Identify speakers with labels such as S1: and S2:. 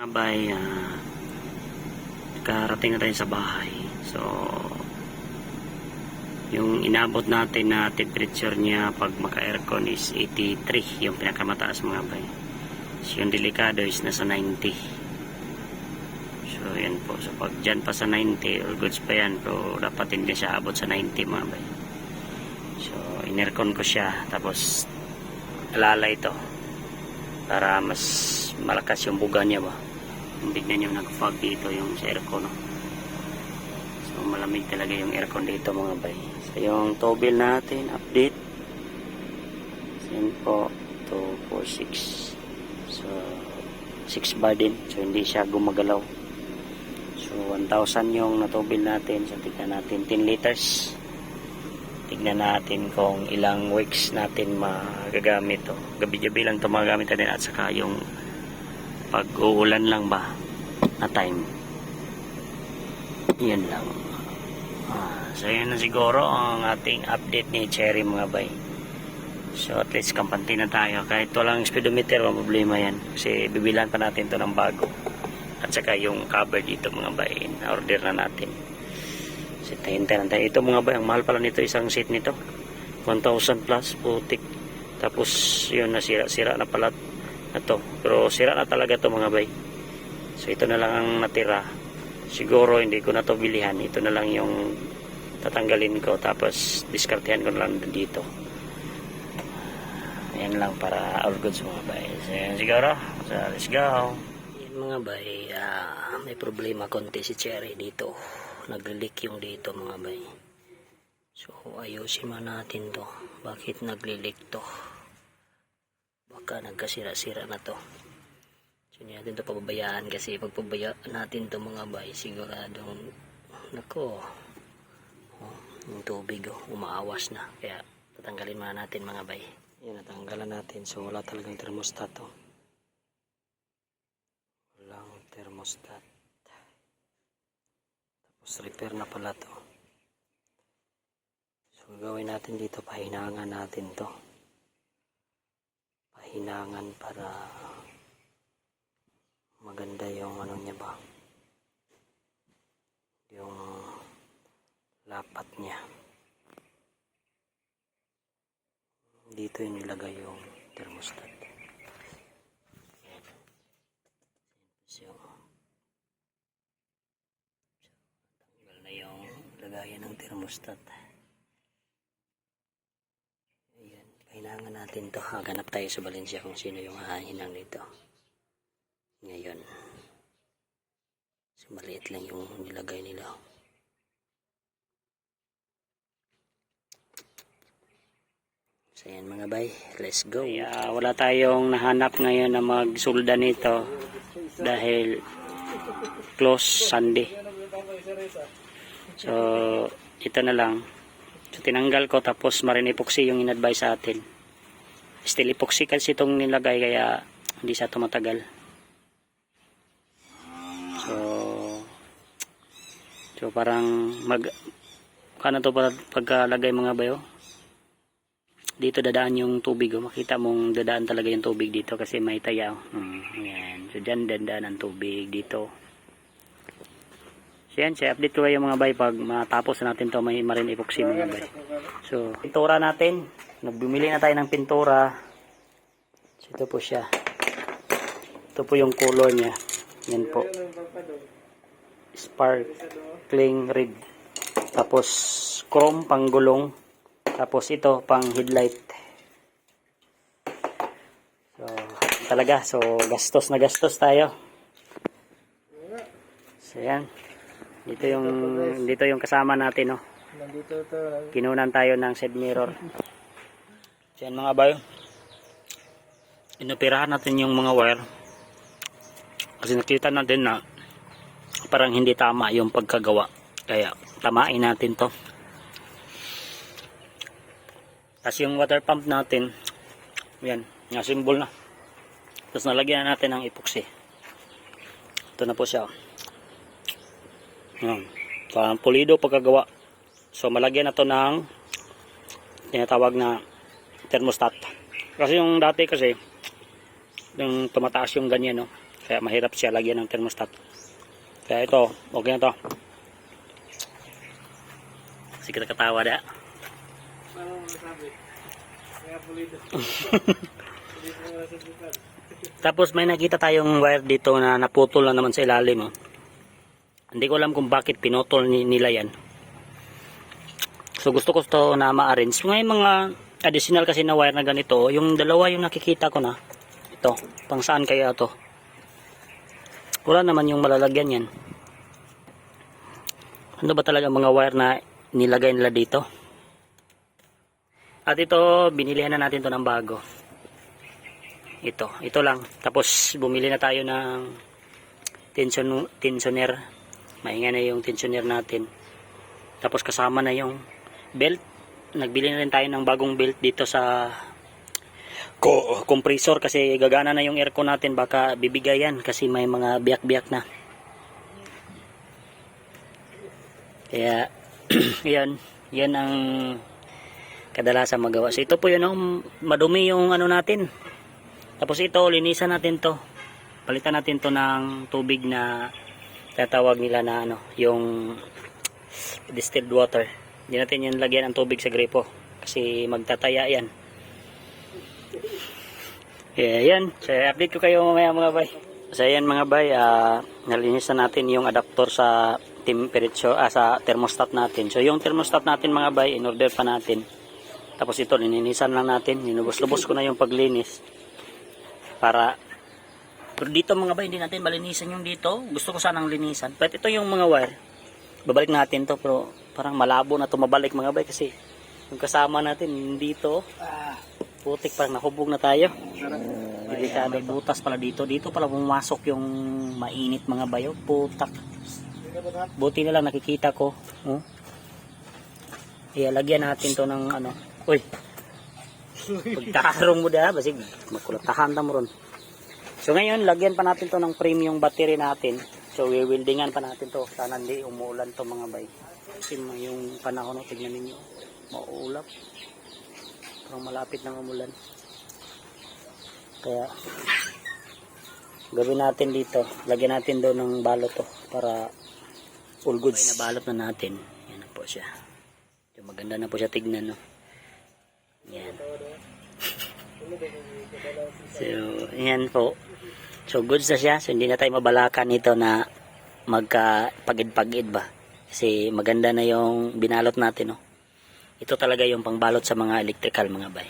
S1: Mga bay, karating na tayo sa bahay. So, yung inabot natin na temperature niya pag maka-aircon is 83, yung pinakamataas mga bay. So, yung delikado is nasa 90. So, yan po. So, pag dyan pa sa 90, all goods pa yan. Pero dapat hindi siya abot sa 90 mga bay. So, in-aircon ko siya. Tapos, alala ito. Para mas malakas yung buga niya ba. Tignan nyo nag-fog dito yung sa aircon. So malamig talaga yung aircon dito mga bay. So yung tobil natin update. Yan po 246. So 6 bar din. So hindi siya gumagalaw. So 1,000 yung natubil natin. So tignan natin 10 liters. Tignan natin kung ilang weeks natin magagamit to. Gabi-gabi lang ito magagamit natin at saka yung pag-uulan lang ba na time. Yan lang. So yun na siguro ang ating update ni Cherry mga bay. So at least kampante na tayo. Kahit walang speedometer, walang problema yan. Kasi bibilan pa natin to ng bago. At saka yung cover dito mga bay, na-order na natin. So tayo. Ito mga bay, ang mahal pala nito isang set nito. 1,000 plus, putik. Tapos yun, nasira-sira na pala ito. Pero sira na talaga to mga bay. So ito na lang ang natira. Siguro hindi ko na to bilihan. Ito na lang yung tatanggalin ko. Tapos diskartehan ko na lang dito. Ayan lang para all goods mga bay. So yan siguro. So let's go. Yan mga bay. May problema konti si Cherry dito. Nagli-leak yung dito mga bay. So ayusin man natin to. Bakit nagli-leak to? Baka nagkasira-sira na to. So hindi natin ito pababayaan kasi pag pabayaan natin ito mga bay, siguradong nako, yung tubig umaawas na. Kaya tatanggalin muna natin mga bay. Yan, natanggalan natin. So wala talagang thermostat to. Walang thermostat. Tapos repair na pala to. So gawin natin dito, pahinangan natin to. Hinangan para maganda yung ano niya ba, yung lapat niya. Dito yung nilagay yung thermostat. So tanggal na yung lagayan ng thermostat. Kailangan natin to. Haganap tayo sa Valencia kung sino yung hahinang nito. Ngayon. So, maliit lang yung nilagay nila. So, yan mga bay. Let's go. Wala tayong nahanap ngayon na magsulda nito dahil close Sunday. So, ito na lang. So, tinanggal ko tapos marine epoxy yung in-advise sa atin. Steel epoxy kasi itong nilagay kaya hindi siya tumatagal. So parang kano to pagkalagay mga bayo. Dito dadaan yung tubig. Makita mong dadaan talaga yung tubig dito kasi may taya. Yan. So dyan dadaan ang tubig dito. So yan, update ko kayo mga bay pag matapos na natin to may marine epoxy mga bay. So, pintura natin. Nagbumili na tayo ng pintura. So, ito po siya. Ito po yung color niya. Yan po. Sparkling red. Tapos, chrome panggulong. Tapos, ito pang headlight. So, talaga. So, gastos na gastos tayo. So, yan. Dito yung kasama natin, no. Kinunan tayo ng side mirror. So, yan mga bayo. Inoperahan natin yung mga wire. Kasi nakita natin na parang hindi tama yung pagkagawa. Kaya tamain natin to. Kasi yung water pump natin, yan, symbol na. Tapos nalagyan natin ng epoxy. Ito na po siya. Parang pulido pagkagawa. So malagyan na to ng tinatawag na thermostat. Kasi yung dati kasi yung tumataas yung ganyan, no, Kaya mahirap siya lagyan ng thermostat. Kaya ito, okay na to. Sige na katawa da.
S2: Parang masabi. Kaya pulido.
S1: Tapos may nakita tayong wire dito na naputol na naman sa ilalim. Oh. Hindi ko alam kung bakit pinutol nila yan. So gusto ko ito na ma-arrange. May mga additional kasi na wire na ganito. Yung dalawa yung nakikita ko na. Ito, pang saan kaya to? Wala naman yung malalagyan yan. Ano ba talaga mga wire na nilagay nila dito? At ito, binilihan na natin to ng bago. Ito lang. Tapos bumili na tayo ng tensioner. Maingay na yung tensioner natin. Tapos kasama na yung belt. Nagbili na rin tayo ng bagong belt dito sa compressor kasi gagana na yung aircon natin. Baka bibigayan kasi may mga biyak-biyak na. Kaya yan ang kadalasan magawa. So ito po yun, madumi yung ano natin. Tapos ito, linisan natin to. Palitan natin to ng tubig na tatawag nila na ano, yung distilled water. Hindi natin yan lagyan ng tubig sa gripo kasi magtataya yan. Yan. So update ko kayo mamaya mga bay. So yan mga bay, nalinis na natin yung adapter sa temperature, sa thermostat natin. So yung thermostat natin mga bay, in order pa natin. Tapos ito, lininisan lang natin. Linubos-lubos ko na yung paglinis. Pero dito mga bay, hindi natin malinisan yung dito. Gusto ko sanang linisan. But ito yung mga wire. Babalik natin to, pero parang malabo na to mabalik mga bay kasi yung kasama natin dito, putik, parang nahubog na tayo. Delikado, butas pala dito. Dito pala pumasok yung mainit mga bayo. Putak. Buti na lang nakikita ko. Lagyan natin to ng ano. Uy. Pagtarong mo da, basig makulatahan na mo ron. So ngayon, lagyan pa natin to ng premium battery natin. So wiwildingan pa natin to. Sana hindi umuulan to mga bay. Kasi yung panahon, tignan ninyo, mauulap. Parang malapit ng umulan. Kaya gawin natin dito, lagyan natin doon ng balot to para all goods. Nabalot na natin. Yan na po siya. So, maganda na po siya tignan, no? Yan. So, yan po. So, goods na siya. So, hindi na tayo mabalakan ito na magka-pagid-pagid ba. Kasi maganda na yung binalot natin, no? Ito talaga yung pangbalot sa mga electrical mga bay.